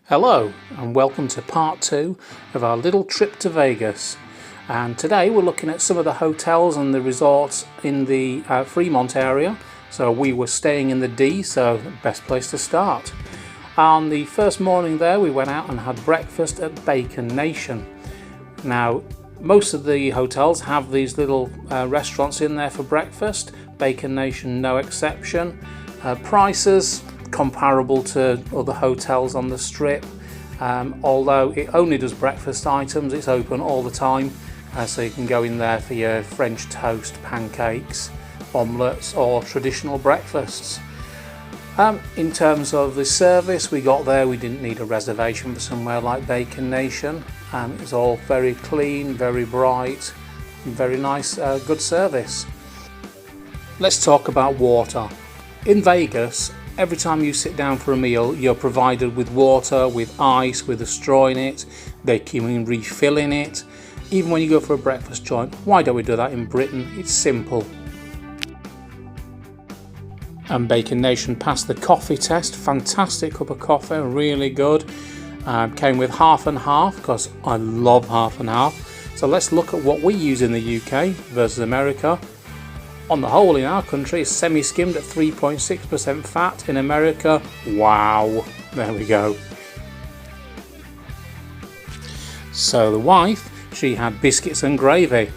Hello and welcome to part 2 of our little trip to Vegas, and today we're looking at some of the hotels and the resorts in the Fremont area. So we were staying in the D, so best place to start. On the first morning there we went out and had breakfast at Bacon Nation. Now most of the hotels have these little restaurants in there for breakfast. Bacon Nation no exception. Prices comparable to other hotels on the strip, although it only does breakfast items. It's open all the time, so you can go in there for your French toast, pancakes, omelettes or traditional breakfasts. In terms of the service we got there, we didn't need a reservation for somewhere like Bacon Nation. It was all very clean, very bright, very nice, good service. Let's talk about water. In Vegas, every time you sit down for a meal, you're provided with water, with ice, with a straw in it. They keep refilling it. Even when you go for a breakfast joint, why don't we do that in Britain? It's simple. And Bacon Nation passed the coffee test. Fantastic cup of coffee, really good. Came with half and half, because I love half and half. So let's look at what we use in the UK versus America. On the whole, in our country, it's semi-skimmed at 3.6% fat. In America, wow, there we go. So the wife, she had biscuits and gravy.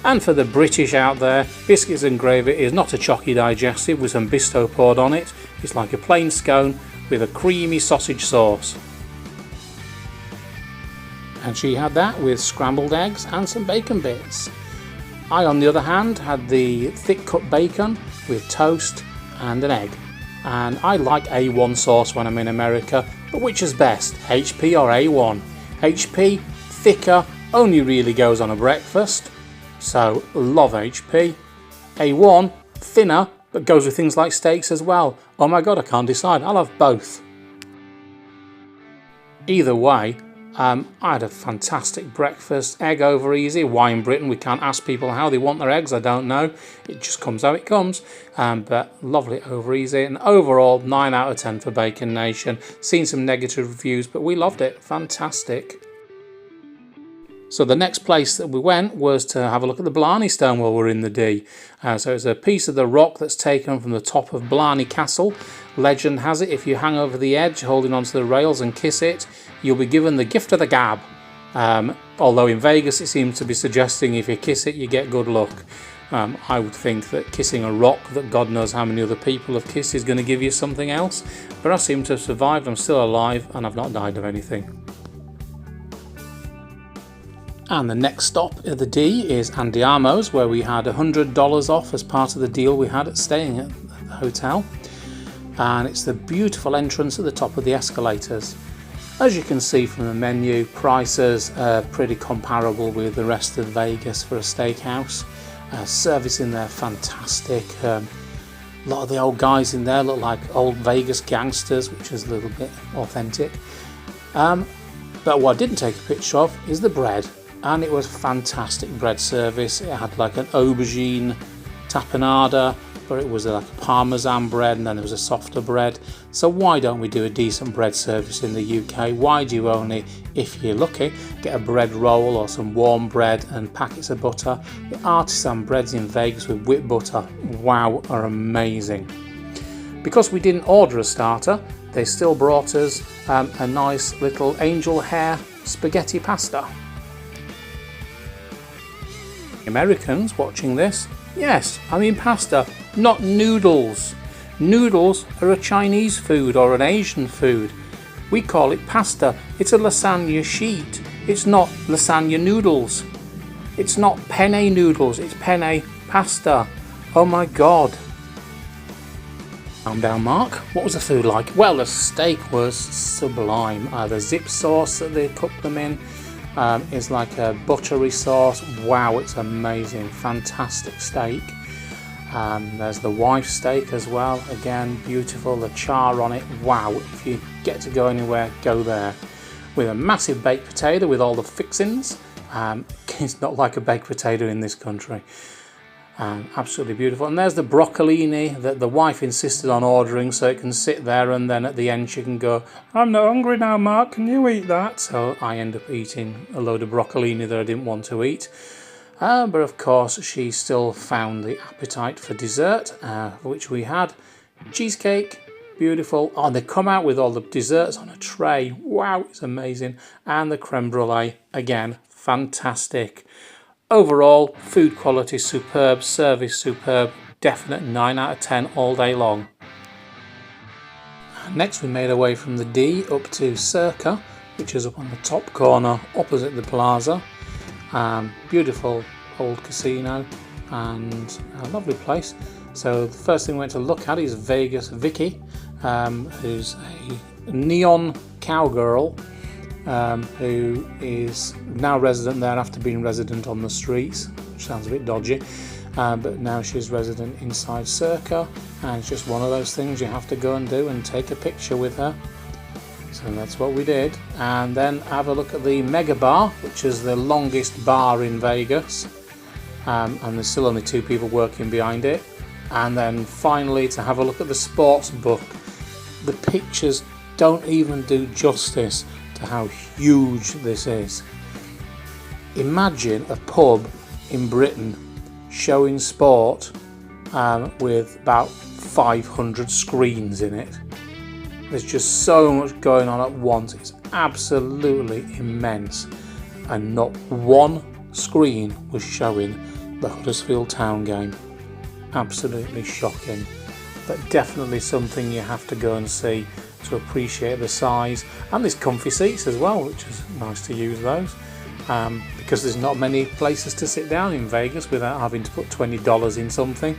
And for the British out there, biscuits and gravy is not a chalky digestive with some Bisto poured on it. It's like a plain scone with a creamy sausage sauce. And she had that with scrambled eggs and some bacon bits. I, on the other hand, had the thick cut bacon with toast and an egg. And I like A1 sauce when I'm in America, but which is best, HP or A1? HP, thicker, only really goes on a breakfast, so love HP. A1, thinner, but goes with things like steaks as well. Oh my god, I can't decide, I'll have both. Either way, I had a fantastic breakfast, egg over easy. Why in Britain we can't ask people how they want their eggs, I don't know. It just comes how it comes, but lovely over easy. And overall, 9 out of 10 for Bacon Nation. Seen some negative reviews, but we loved it. Fantastic. So the next place that we went was to have a look at the Blarney Stone while we're in the D. So it's a piece of the rock that's taken from the top of Blarney Castle. Legend has it, if you hang over the edge holding onto the rails and kiss it, you'll be given the gift of the gab. Although in Vegas it seems to be suggesting if you kiss it you get good luck. I would think that kissing a rock that God knows how many other people have kissed is going to give you something else. But I seem to have survived, I'm still alive and I've not died of anything. And the next stop at the D is Andiamo's, where we had $100 off as part of the deal we had at staying at the hotel. And it's the beautiful entrance at the top of the escalators. As you can see from the menu, prices are pretty comparable with the rest of Vegas for a steakhouse. Service in there fantastic. A lot of the old guys in there look like old Vegas gangsters, which is a little bit authentic. But what I didn't take a picture of is the bread. And it was fantastic bread service. It had like an aubergine tapenade, but it was like a parmesan bread, and then there was a softer bread. So why don't we do a decent bread service in the UK? Why do you only, if you're lucky, get a bread roll or some warm bread and packets of butter? The artisan breads in Vegas with whipped butter, wow, are amazing. Because we didn't order a starter, they still brought us a nice little angel hair spaghetti pasta. Americans watching this, yes, I mean pasta, not noodles. Noodles are a Chinese food or an Asian food. We call it pasta. It's a lasagna sheet. It's not lasagna noodles. It's not penne noodles, it's penne pasta. Oh my god. Calm down, Mark. What was the food like? Well, the steak was sublime. The zip sauce that they cooked them in is like a buttery sauce. Wow, it's amazing. Fantastic steak. There's the wife steak as well. Again, beautiful. The char on it. Wow, if you get to go anywhere, go there. With a massive baked potato with all the fixings. It's not like a baked potato in this country. Absolutely beautiful. And there's the broccolini that the wife insisted on ordering so it can sit there, and then at the end she can go, "I'm not hungry now, Mark, can you eat that?" So I end up eating a load of broccolini that I didn't want to eat. But of course she still found the appetite for dessert, which we had. Cheesecake, beautiful. Oh, they come out with all the desserts on a tray. Wow, it's amazing. And the creme brulee, again, fantastic. Overall, food quality superb, service superb, definite 9 out of 10 all day long. Next we made our way from the D up to Circa, which is up on the top corner opposite the plaza. Beautiful old casino and a lovely place. So the first thing we went to look at is Vegas Vicky, who's a neon cowgirl who is now resident there after being resident on the streets, which sounds a bit dodgy, but now she's resident inside Circa, and it's just one of those things you have to go and do and take a picture with her. So that's what we did, and then have a look at the Mega Bar, which is the longest bar in Vegas, and there's still only 2 people working behind it. And then finally to have a look at the sports book. The pictures don't even do justice to how huge this is. Imagine a pub in Britain showing sport with about 500 screens in it. There's just so much going on at once. It's absolutely immense, and not one screen was showing the Huddersfield Town game. Absolutely shocking, but definitely something you have to go and see to appreciate the size. And there's comfy seats as well, which is nice to use those, because there's not many places to sit down in Vegas without having to put $20 in something.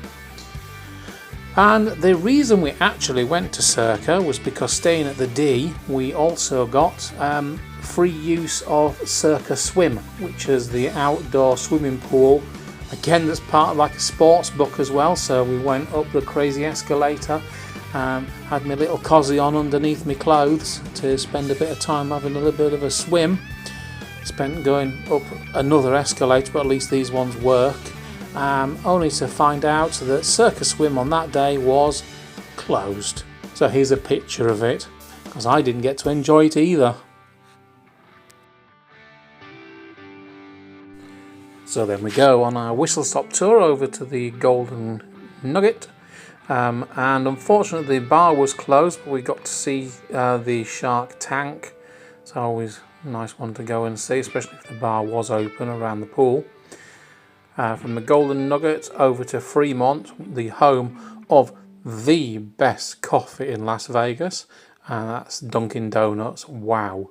And the reason we actually went to Circa was because staying at the D, we also got free use of Circa Swim, which is the outdoor swimming pool. Again, that's part of like a sports book as well. So we went up the crazy escalator, had my little cosy on underneath my clothes to spend a bit of time having a little bit of a swim. Spent going up another escalator, but at least these ones work. Only to find out that Circa Swim on that day was closed. So here's a picture of it, because I didn't get to enjoy it either. So then we go on our whistle stop tour over to the Golden Nugget, and unfortunately the bar was closed, but we got to see the Shark Tank. It's always a nice one to go and see, especially if the bar was open around the pool. From the Golden Nugget over to Fremont, the home of the best coffee in Las Vegas, and that's Dunkin' Donuts. Wow.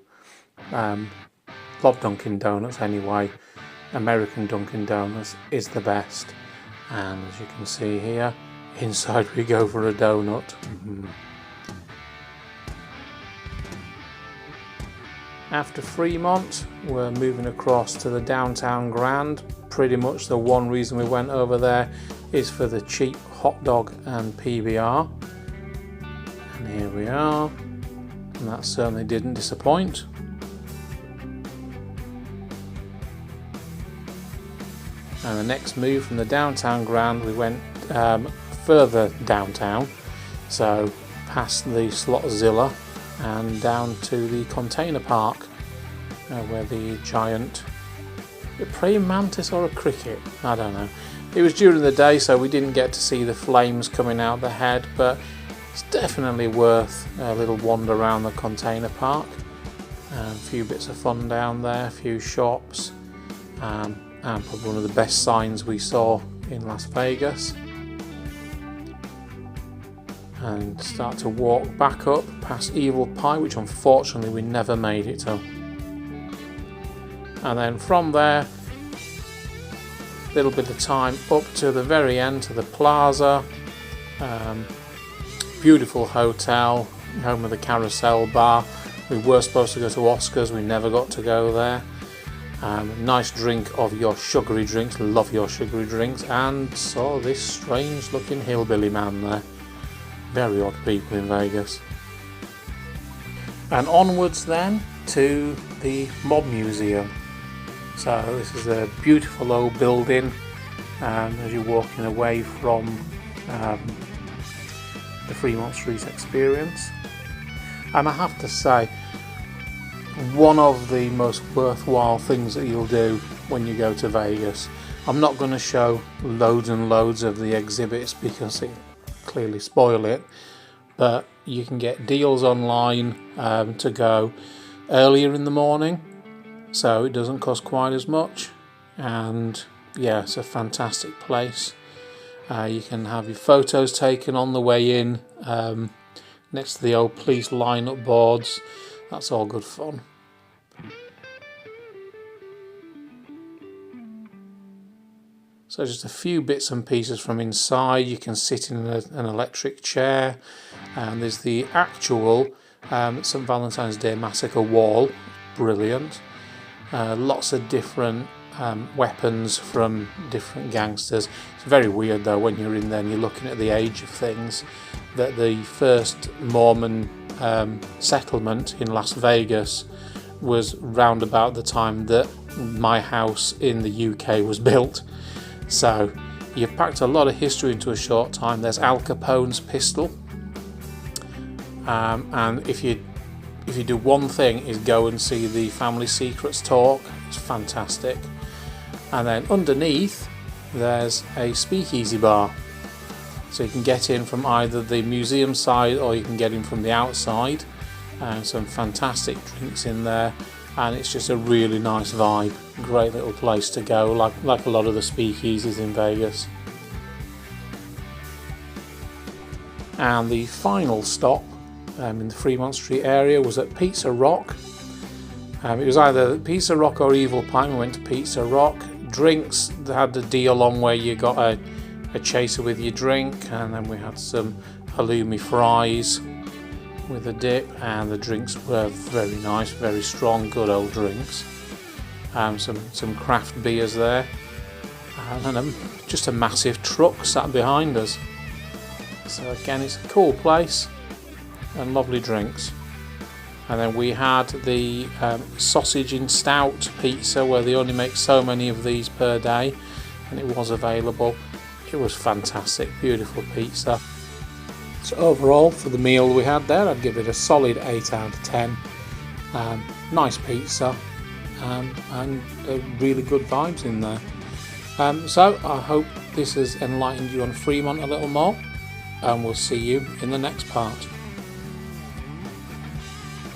Love Dunkin' Donuts anyway. American Dunkin' Donuts is the best, and as you can see here, inside we go for a donut. After Fremont, we're moving across to the Downtown Grand. Pretty much the one reason we went over there is for the cheap hot dog and PBR. And here we are, and that certainly didn't disappoint. And the next move from the Downtown Grand, we went further downtown, so past the Slotzilla and down to the container park, where the giant, a praying mantis or a cricket, I don't know. It was during the day, so we didn't get to see the flames coming out the head, but it's definitely worth a little wander around the container park. A few bits of fun down there, a few shops, and probably one of the best signs we saw in Las Vegas. And start to walk back up past Evil Pie, which unfortunately we never made it to. And then from there, a little bit of time up to the very end to the plaza. Beautiful hotel, home of the Carousel Bar. We were supposed to go to Oscars, we never got to go there. Nice drink of your sugary drinks, love your sugary drinks, and saw this strange looking hillbilly man there. Very odd people in Vegas. And onwards then to the Mob Museum. So this is a beautiful old building. as you're walking away from the Fremont Street experience. And I have to say, one of the most worthwhile things that you'll do when you go to Vegas. I'm not going to show loads and loads of the exhibits because it clearly spoil it, but you can get deals online to go earlier in the morning, so it doesn't cost quite as much. And yeah, it's a fantastic place. You can have your photos taken on the way in next to the old police lineup boards. That's all good fun. So just a few bits and pieces from inside. You can sit in an electric chair, and there's the actual St. Valentine's Day Massacre wall. Brilliant. Lots of different weapons from different gangsters. It's very weird though when you're in there and you're looking at the age of things, that the first Mormon settlement in Las Vegas was round about the time that my house in the UK was built. So you've packed a lot of history into a short time. There's Al Capone's pistol, and if you do one thing is go and see the Family Secrets talk. It's fantastic. And then underneath there's a speakeasy bar, so you can get in from either the museum side or you can get in from the outside, and some fantastic drinks in there, and it's just a really nice vibe. Great little place to go, like a lot of the speakeasies in Vegas. And the final stop in the Fremont Street area was at Pizza Rock. It was either Pizza Rock or Evil Pine. We went to Pizza Rock. Drinks, they had a deal on where you got a chaser with your drink, and then we had some halloumi fries with a dip, and the drinks were very nice, very strong, good old drinks. Some craft beers there, and then just a massive truck sat behind us. So again, it's a cool place and lovely drinks. And then we had the sausage in stout pizza, where they only make so many of these per day, and it was available. It was fantastic, beautiful pizza. So overall, for the meal we had there, I'd give it a solid 8 out of 10. Nice pizza, and really good vibes in there. So I hope this has enlightened you on Fremont a little more, and we'll see you in the next part.